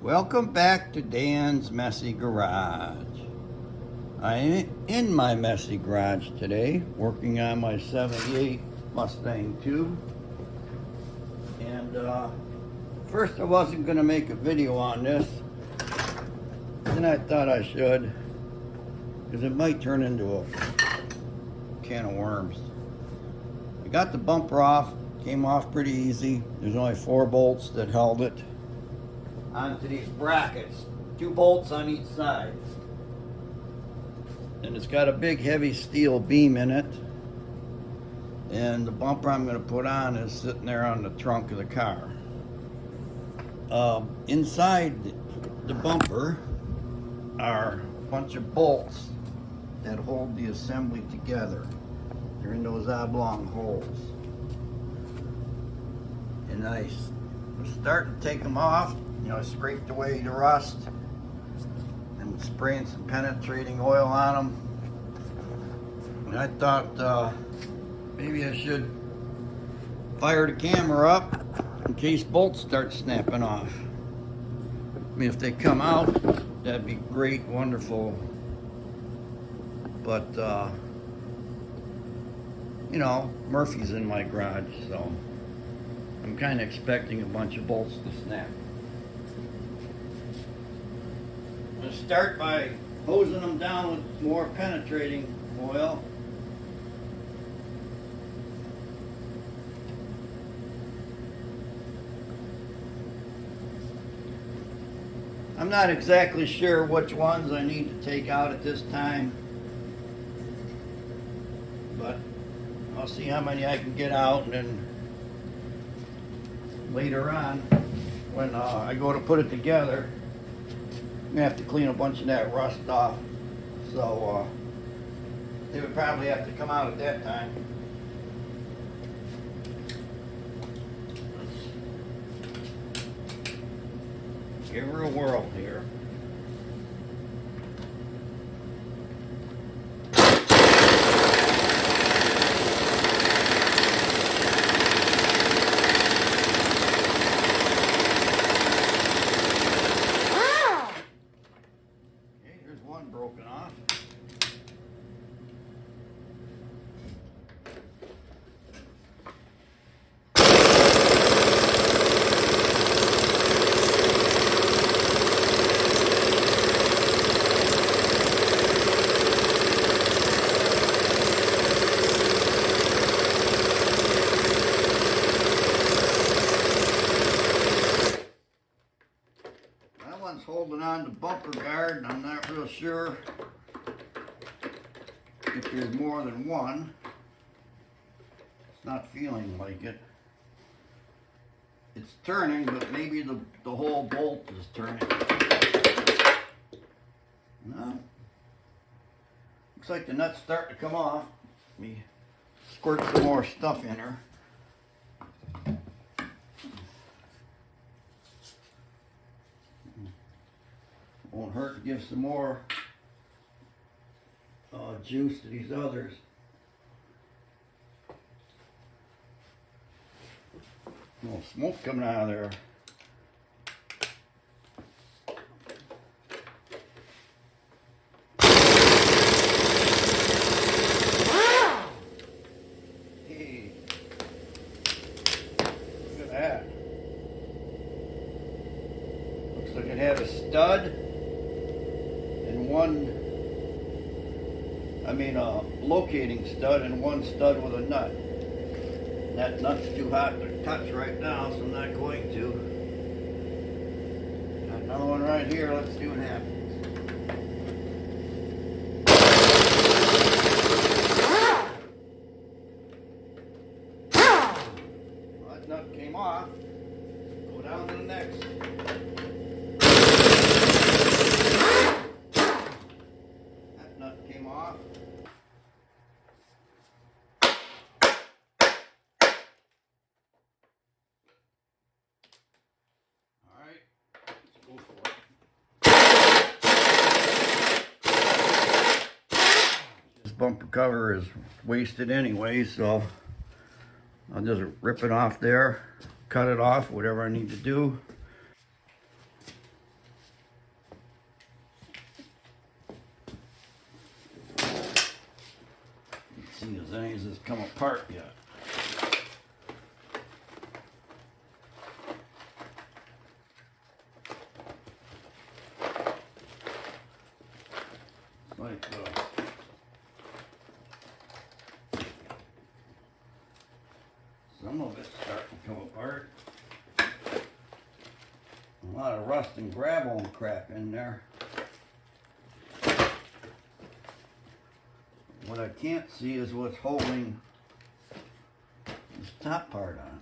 Welcome back to Dan's Messy Garage. I'm in my messy garage today working on my 78 Mustang II. And first I wasn't going to make a video on this. Then I thought I should, because it might turn into a can of worms. I got the bumper off, came off pretty easy. There's only 4 bolts that held it onto these brackets, 2 bolts on each side. And it's got a big heavy steel beam in it. And the bumper I'm going to put on is sitting there on the trunk of the car. Inside the bumper are a bunch of bolts that hold the assembly together. They're in those oblong holes. And I was starting to take them off. You know, I scraped away the rust and spraying some penetrating oil on them. And I thought maybe I should fire the camera up in case bolts start snapping off. I mean, if they come out, that'd be great, wonderful. But, you know, Murphy's in my garage, so I'm kind of expecting a bunch of bolts to snap. I'm going to start by hosing them down with more penetrating oil. I'm not exactly sure which ones I need to take out at this time, but I'll see how many I can get out, and then later on, when I go to put it together, I'm gonna have to clean a bunch of that rust off. So they would probably have to come out at that time. Let's give her a whirl here. Broken off. That one's holding on to bumper guard, and I'm not real sure if there's more than one. It's not feeling like it. It's turning, but maybe the whole bolt is turning. No. Looks like the nut's starting to come off. Let me squirt some more stuff in her. Won't hurt to give some more juice to these others. No smoke coming out of there. Hey, look at that. Looks like it had a stud and a locating stud and one stud with a nut. That nut's too hot to touch right now, so I'm not going to. Got another one right here. Let's see what happens. Well, that nut came off. Go down to the next. That nut came off. Bumper cover is wasted anyway, so I'll just rip it off there, cut it off, whatever I need to do. Has any of this come apart yet? Like some of it's starting to come apart. A lot of rust and gravel and crap in there. What I can't see is what's holding this top part on.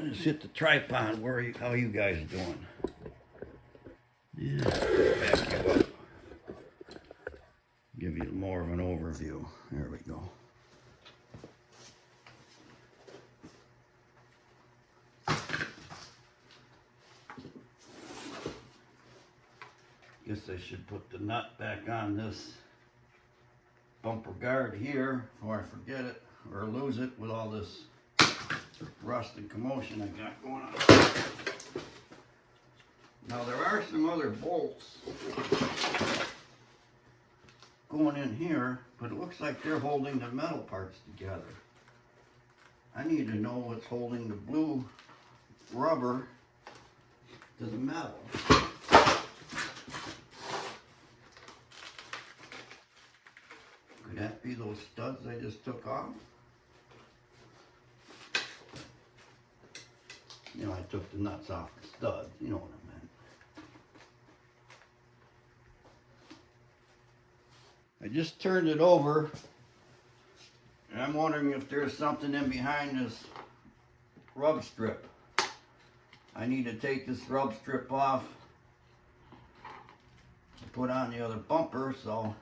Let's hit the tripod. How you guys doing? Yeah, back you up. Give you more of an overview. There we go. Guess I should put the nut back on this bumper guard here before I forget it or lose it with all this rust and commotion I got going on. Now there are some other bolts going in here, but it looks like they're holding the metal parts together. I need to know what's holding the blue rubber to the metal. Could that be those studs I just took off? You know, I took the nuts off the studs, you know what I meant. I just turned it over, and I'm wondering if there's something in behind this rub strip. I need to take this rub strip off and put on the other bumper, so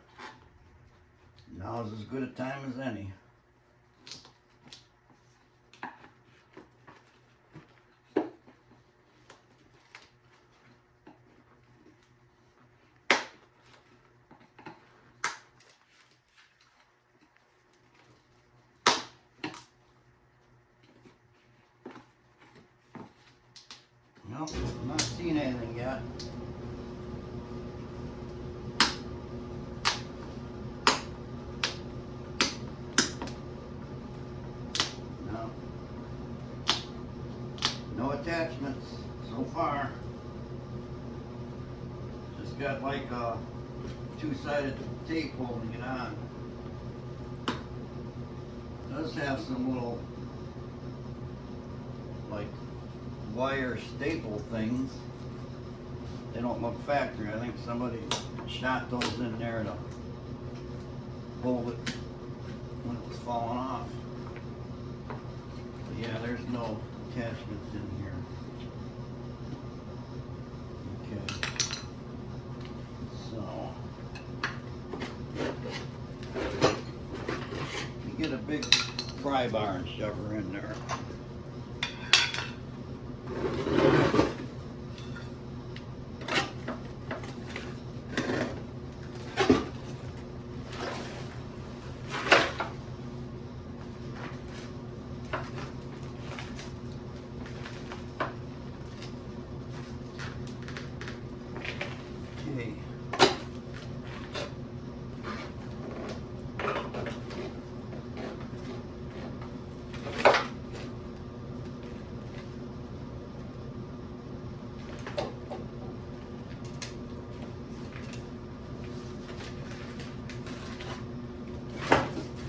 now's as good a time as any. Nope, I'm not seeing anything yet. No. No attachments so far. Just got like a two-sided tape holding it on. It does have some little like wire staple things. They don't look factory. I think somebody shot those in there to hold it when it was falling off. But yeah, there's no attachments in here. Okay. So you get a big pry bar and shove her in there.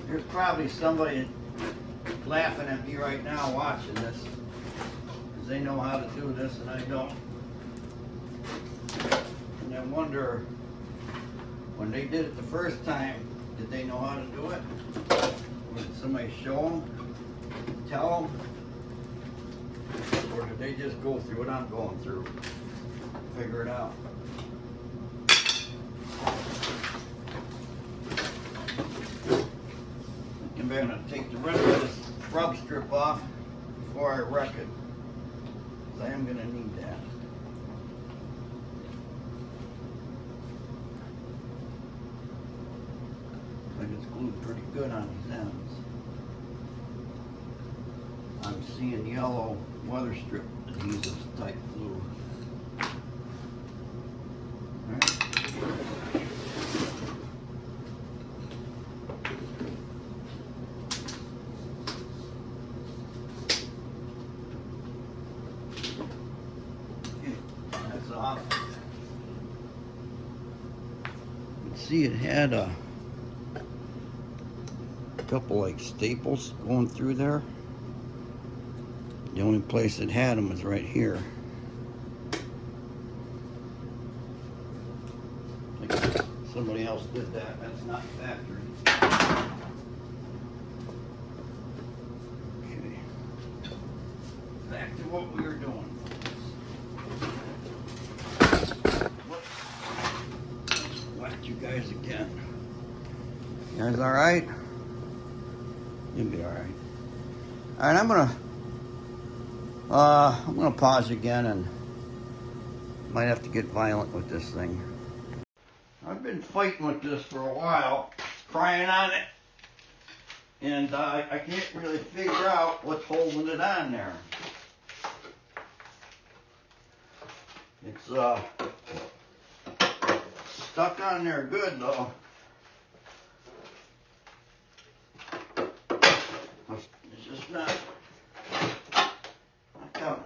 There's probably somebody laughing at me right now watching this, because they know how to do this and I don't. And I wonder, when they did it the first time, did they know how to do it? Or did somebody show them, tell them? Or did they just go through what I'm going through, figure it out? I'm going to take the rest of this rub strip off before I wreck it, because I am going to need that. it's glued pretty good on these ends. I'm seeing yellow weather strip adhesive type glue. Alright. Okay, that's off. You can see it had a couple like staples going through there. The only place it had them was right here. Like somebody else did that. That's not factory. Okay. Back to what we were doing. Whoops. Whacked you guys again. You guys all right? You'll be all right. All right, I'm gonna pause again and might have to get violent with this thing. I've been fighting with this for a while, crying on it, and I can't really figure out what's holding it on there. It's stuck on there good though. It's just not coming.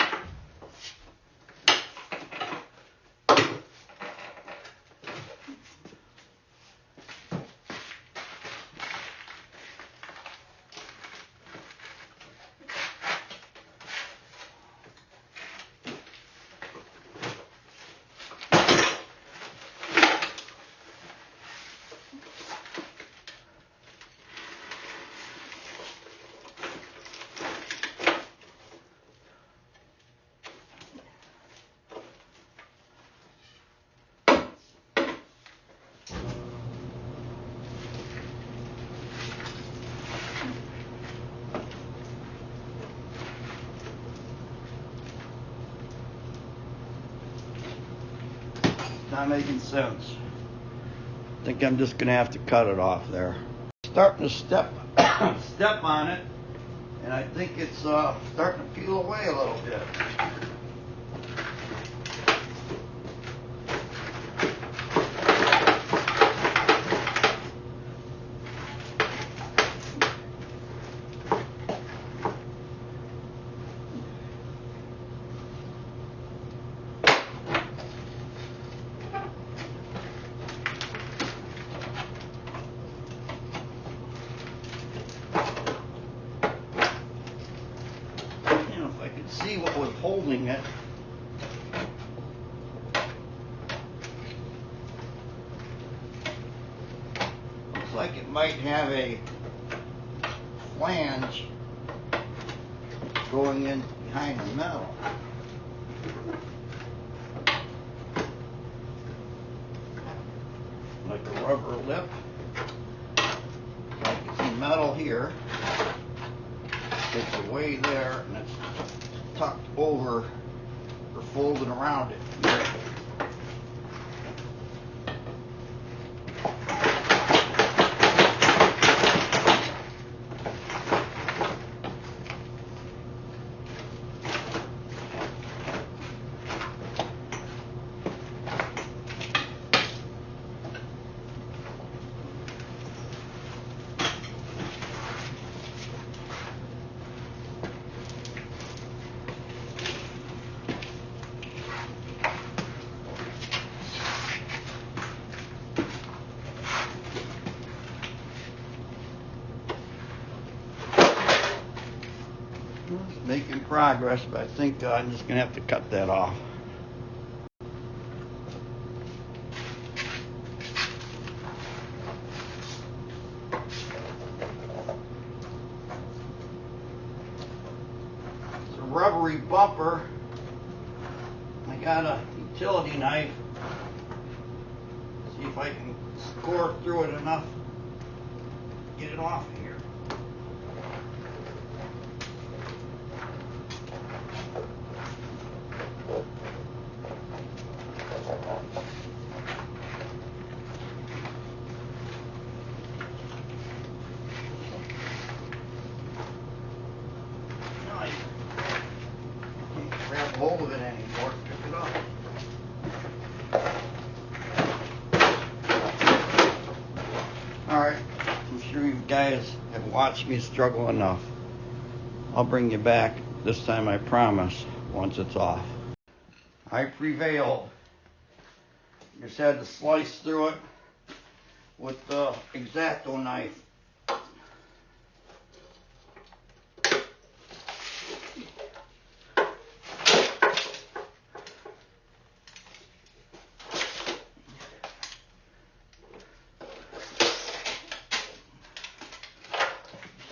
Not making sense. I think I'm just gonna have to cut it off there. Starting to step on it, and I think it's starting to peel away a little bit. See what was holding it. Looks like it might have a flange going in behind the metal. Like a rubber lip. I can see metal here. It's away there, and it's tucked over or folded around it. Making progress, but I think I'm just going to have to cut that off. It's a rubbery bumper. I got a utility knife. See if I can score through it enough to get it off of here. hold of it anymore. Pick it up. Alright, I'm sure you guys have watched me struggle enough. I'll bring you back this time, I promise, once it's off. I prevailed. Just had to slice through it with the X-Acto knife.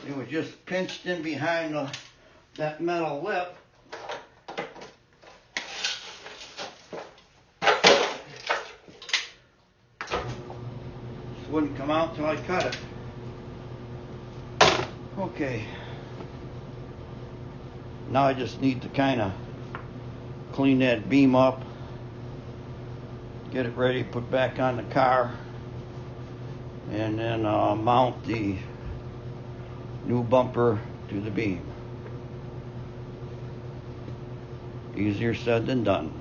It was just pinched in behind that metal lip. This wouldn't come out till I cut it. Okay. Now I just need to kind of clean that beam up, get it ready to put back on the car, and then mount the new bumper to the beam. Easier said than done.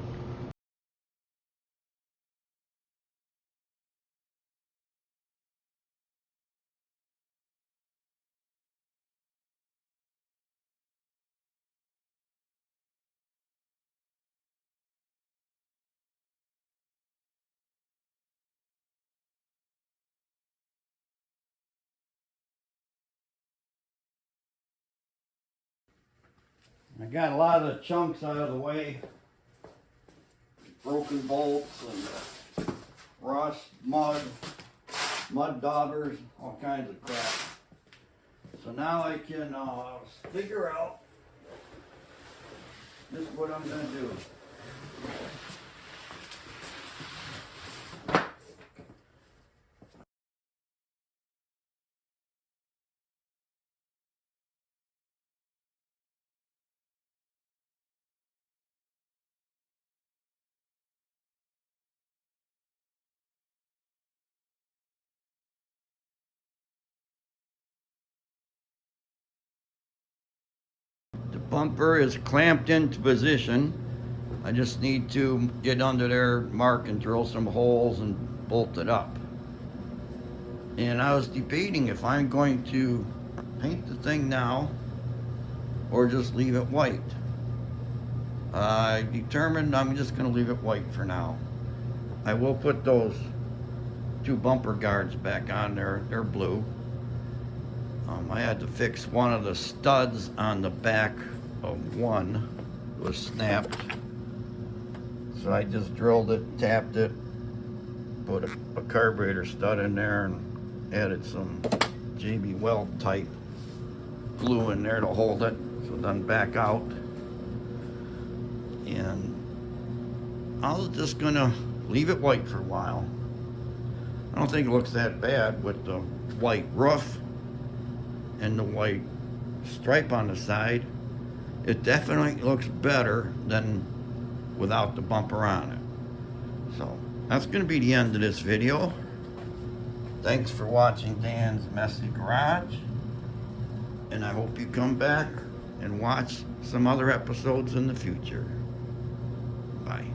I got a lot of the chunks out of the way. Broken bolts and rust, mud daubers, all kinds of crap. So now I can figure out just what I'm going to do. The bumper is clamped into position. I just need to get under there, mark and drill some holes and bolt it up. And I was debating if I'm going to paint the thing now or just leave it white. I determined I'm just going to leave it white for now. I will put those two bumper guards back on there. They're blue. I had to fix one of the studs on the back of one. It was snapped. So I just drilled it, tapped it, put a carburetor stud in there and added some JB Weld type glue in there to hold it. So then back out. And I was just gonna leave it white for a while. I don't think it looks that bad with the white roof and the white stripe on the side. It definitely looks better than without the bumper on it. So that's going to be the end of this video. Thanks for watching Dan's Messy Garage, and I hope you come back and watch some other episodes in the future. Bye.